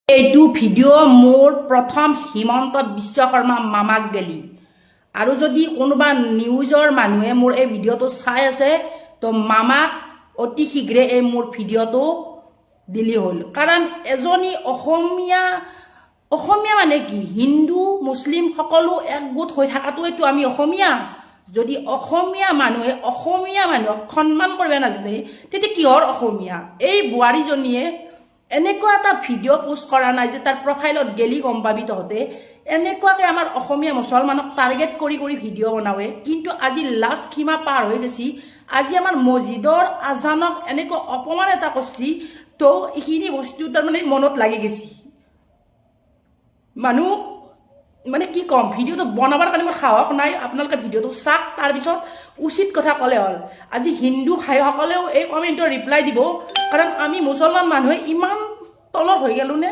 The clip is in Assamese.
এইটো ভিডিঅ' মোৰ প্ৰথম হিমন্ত বিশ্ব শৰ্মা মামাক গেলি আৰু যদি কোনোবা নিউজৰ মানুহে মোৰ এই ভিডিঅ'টো চাই আছে তো মামাক অতি শীঘ্ৰে এই মোৰ ভিডিঅ'টো দিলি হ'ল কাৰণ এজনী অসমীয়া মানে কি হিন্দু মুছলিম সকলো একগোট হৈ থাকাটো এইটো আমি অসমীয়া যদি অসমীয়া মানুহক সন্মান কৰিব নাজানে তেতিয়া কিহৰ অসমীয়া এই বোৱাৰীজনীয়ে এনেকুৱা এটা ভিডিঅ' পোষ্ট কৰা নাই যে তাৰ প্ৰফাইলত গেলি গম পাবি তহঁতে এনেকুৱাকে আমাৰ অসমীয়া মুছলমানক টাৰ্গেট কৰি ভিডিঅ' বনাৱে কিন্তু আজি লাষ্ট সীমা পাৰ হৈ গৈছি আজি আমাৰ মছজিদৰ আজানক এনেকুৱা অপমান এটা কৰিছি তো এইখিনি বস্তু তাৰমানে মনত লাগি গৈছি মানুহ মানে কি কম ভিডিঅ'টো বনাবৰ কাৰণে মোৰ সাহস নাই আপোনালোকে ভিডিঅ'টো চাওক তাৰপিছত উচিত কথা ক'লে হ'ল আজি হিন্দু ভাইসকলেও এই কমেণ্টৰ ৰিপ্লাই দিব কাৰণ আমি মুছলমান মানুহে ইমান তলত হৈ গেলো নে